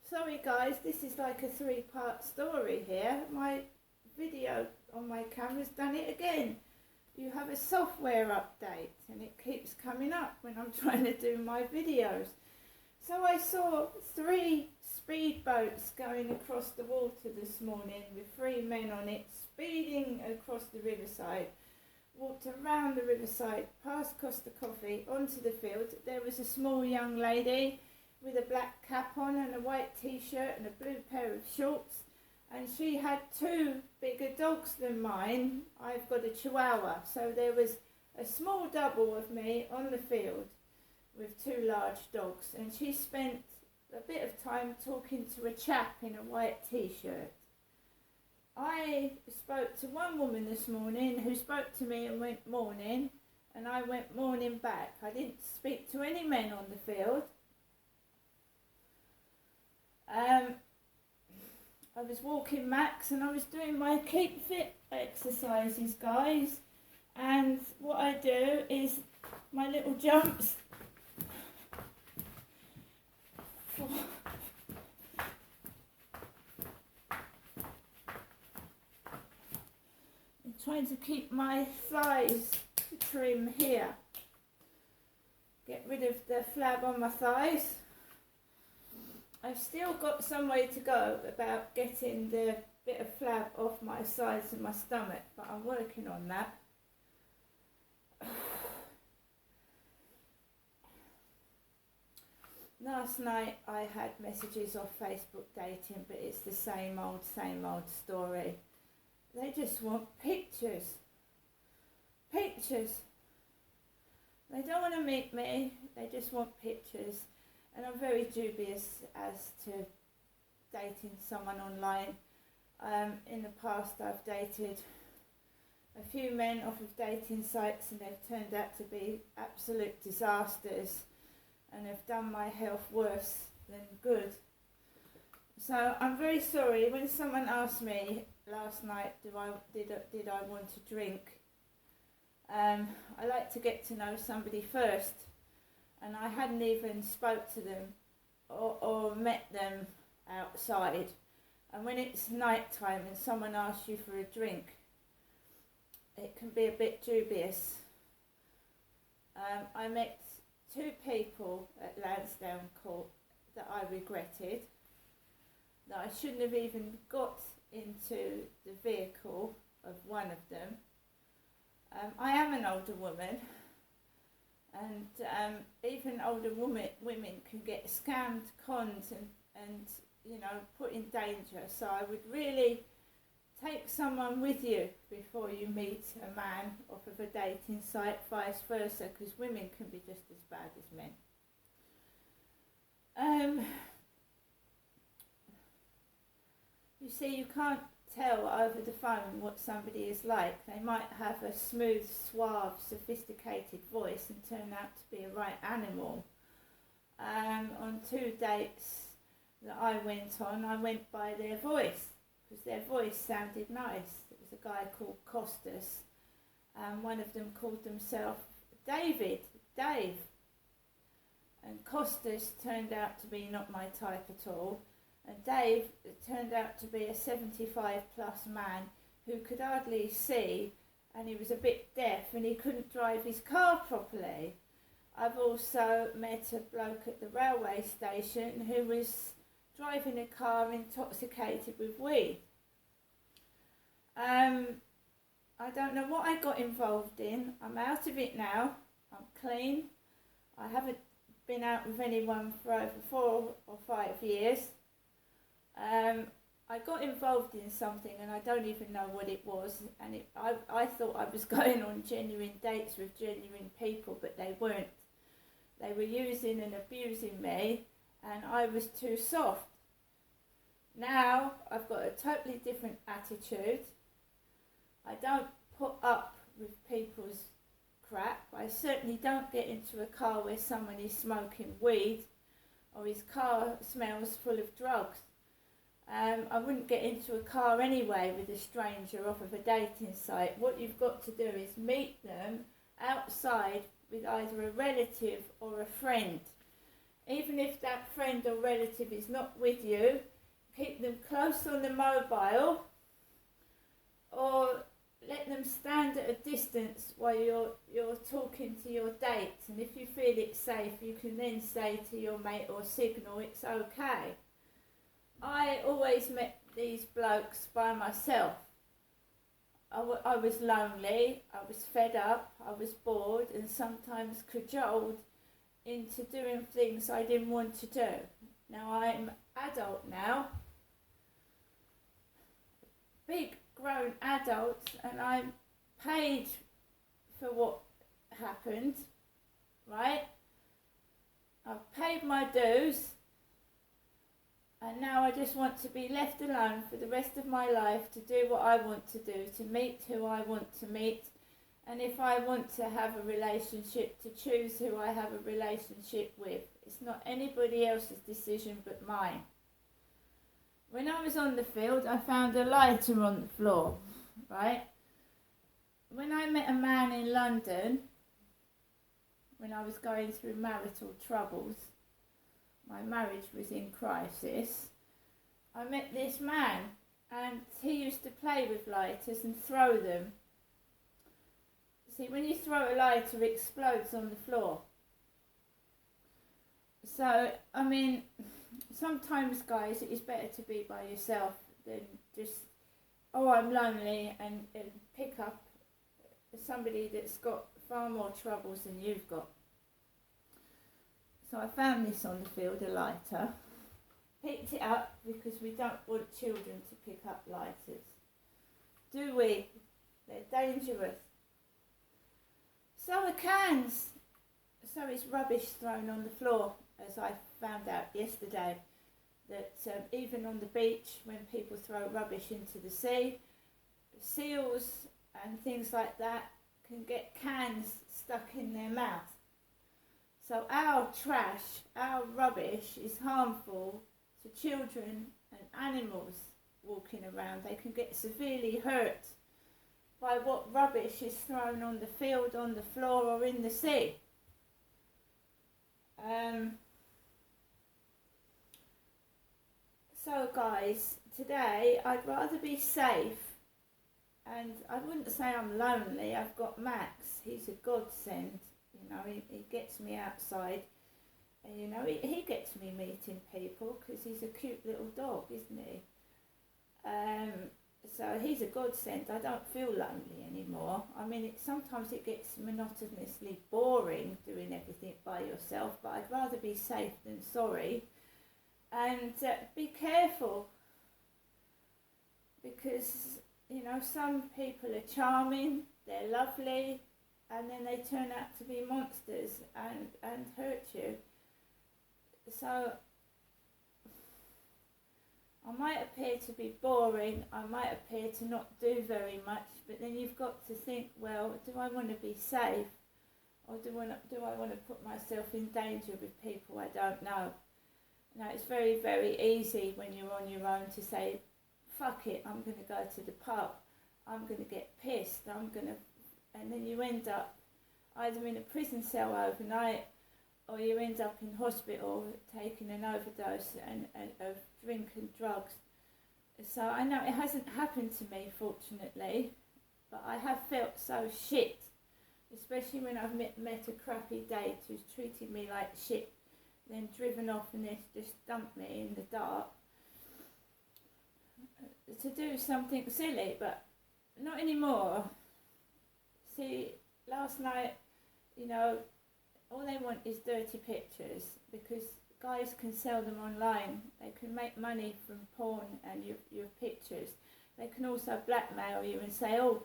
Sorry guys, this is like a three-part story here. My video on my camera's done it again. You have a software update and it keeps coming up when I'm trying to do my videos. So I saw 3 speedboats going across the water this morning with 3 men on it, speeding across the riverside. Walked around the riverside, past Costa Coffee, onto the field. There was a small young lady with a black cap on and a white t-shirt and a blue pair of shorts, and she had 2 bigger dogs than mine. I've got a Chihuahua, so there was a small double of me on the field with 2 large dogs, and she spent a bit of time talking to a chap in a white t-shirt. I spoke to one woman this morning who spoke to me and went morning, and I went morning back. I didn't speak to any men on the field. I was walking Max and I was doing my keep fit exercises, guys, and what I do is my little jumps for I'm trying to keep my thighs trim here, get rid of the flab on my thighs. I've still got some way to go about getting the bit of flab off my sides of my stomach, but I'm working on that. Last night I had messages off Facebook dating, but it's the same old story. They just want pictures. Pictures. They don't want to meet me, they just want pictures. And I'm very dubious as to dating someone online. In the past I've dated a few men off of dating sites and they've turned out to be absolute disasters and have done my health worse than good. So I'm very sorry. When someone asked me last night did I want to drink, I like to get to know somebody first. And I hadn't even spoke to them or met them outside. And when it's night time and someone asks you for a drink, it can be a bit dubious. I met 2 people at Lansdowne Court that I regretted, that I shouldn't have even got into the vehicle of one of them. I am an older woman. And even older women can get scammed, conned and you know, put in danger. So I would really take someone with you before you meet a man off of a dating site, vice versa, because women can be just as bad as men. You see, you can't tell over the phone what somebody is like. They might have a smooth, suave, sophisticated voice and turn out to be a right animal. On 2 dates that I went on, I went by their voice because their voice sounded nice. It was a guy called Costas, and one of them called themselves Dave. And Costas turned out to be not my type at all. And Dave turned out to be a 75 plus man who could hardly see, and he was a bit deaf and he couldn't drive his car properly. I've also met a bloke at the railway station who was driving a car intoxicated with weed. I don't know what I got involved in. I'm out of it now. I'm clean. I haven't been out with anyone for over 4 or 5 years. I got involved in something and I don't even know what it was, and I thought I was going on genuine dates with genuine people, but they weren't. They were using and abusing me and I was too soft. Now I've got a totally different attitude. I don't put up with people's crap. I certainly don't get into a car where someone is smoking weed or his car smells full of drugs. I wouldn't get into a car anyway with a stranger off of a dating site. What you've got to do is meet them outside with either a relative or a friend. even if that friend or relative is not with you, keep them close on the mobile, or let them stand at a distance while you're talking to your date. And if you feel it's safe, you can then say to your mate or signal it's okay. I always met these blokes by myself. I was lonely, I was fed up, I was bored, and sometimes cajoled into doing things I didn't want to do. Now I'm adult now, big grown adult, and I'm paid for what happened, right? I've paid my dues, and now I just want to be left alone for the rest of my life to do what I want to do, to meet who I want to meet, and if I want to have a relationship, to choose who I have a relationship with. It's not anybody else's decision but mine. When I was on the field, I found a lighter on the floor, right? When I met a man in London, when I was going through marital troubles, my marriage was in crisis, I met this man, and he used to play with lighters and throw them. See, when you throw a lighter, it explodes on the floor. So, I mean, sometimes, guys, it is better to be by yourself than just, oh, I'm lonely, and pick up somebody that's got far more troubles than you've got. So I found this on the field, a lighter, picked it up because we don't want children to pick up lighters. Do we? They're dangerous. So are cans. So is rubbish thrown on the floor, as I found out yesterday, that even on the beach, when people throw rubbish into the sea, seals and things like that can get cans stuck in their mouth. So our trash, our rubbish is harmful to children and animals walking around. They can get severely hurt by what rubbish is thrown on the field, on the floor, or in the sea. So guys, today I'd rather be safe, and I wouldn't say I'm lonely. I've got Max, he's a godsend, you know, he gets me outside, and you know, he gets me meeting people because he's a cute little dog, isn't he? So he's a godsend. I don't feel lonely anymore. I mean, sometimes it gets monotonously boring doing everything by yourself, but I'd rather be safe than sorry. And be careful, because, you know, some people are charming, they're lovely, and then they turn out to be monsters and hurt you. So I might appear to be boring, I might appear to not do very much, but then you've got to think, well, do I want to be safe, or do I want to put myself in danger with people I don't know? Now, it's very, very easy when you're on your own to say, fuck it, I'm going to go to the pub, I'm going to get pissed, and then you end up either in a prison cell overnight, or you end up in hospital taking an overdose and of drink and drugs. So I know it hasn't happened to me, fortunately, but I have felt so shit, especially when I've met a crappy date who's treated me like shit, then driven off and then just dumped me in the dark to do something silly, but not anymore. See, last night, you know, all they want is dirty pictures, because guys can sell them online. They can make money from porn and your pictures. They can also blackmail you and say, oh,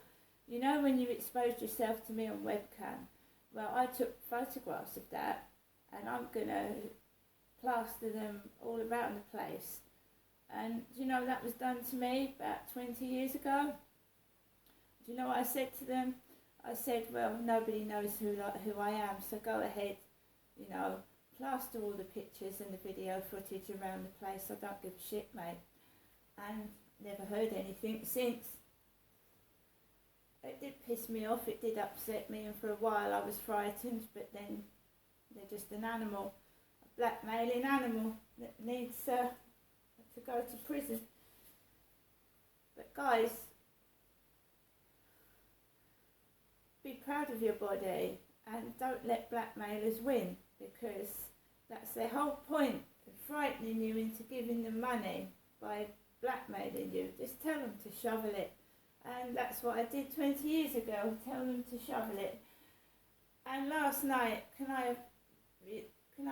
you know, when you exposed yourself to me on webcam, well, I took photographs of that, and I'm going to plaster them all around the place. And do you know that was done to me about 20 years ago? Do you know what I said to them? I said, well, nobody knows who I am, so go ahead, you know, plaster all the pictures and the video footage around the place. I don't give a shit, mate. And never heard anything since. It did piss me off, it did upset me, and for a while I was frightened, but then they're just an animal. I blackmailing animal that needs to go to prison. But guys, be proud of your body and don't let blackmailers win, because that's their whole point, of frightening you into giving them money by blackmailing you. Just tell them to shovel it. And that's what I did 20 years ago, tell them to shovel it. And last night, can I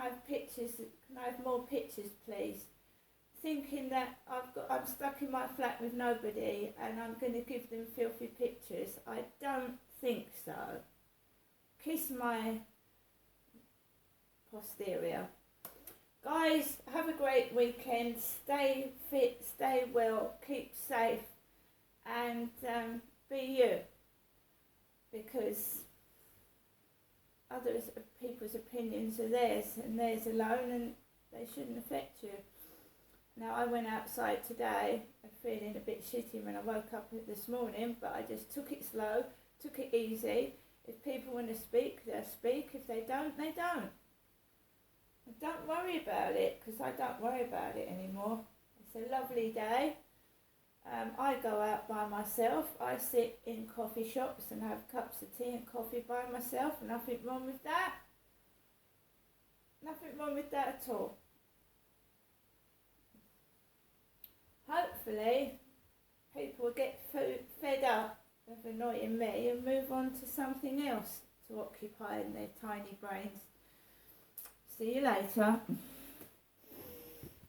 have pictures? Can I have more pictures, please? Thinking that I'm stuck in my flat with nobody and I'm going to give them filthy pictures. I don't think so. Kiss my posterior. Guys, have a great weekend. Stay fit, stay well, keep safe, and be you. Because people's opinions are theirs and theirs alone, and they shouldn't affect you. Now, I went outside today feeling a bit shitty when I woke up this morning, but I just took it slow, took it easy. If people want to speak, they'll speak. If they don't, they don't. And don't worry about it, because I don't worry about it anymore. It's a lovely day. I go out by myself. I sit in coffee shops and have cups of tea and coffee by myself. Nothing wrong with that. Nothing wrong with that at all. Hopefully, people will get fed up of annoying me and move on to something else to occupy in their tiny brains. See you later.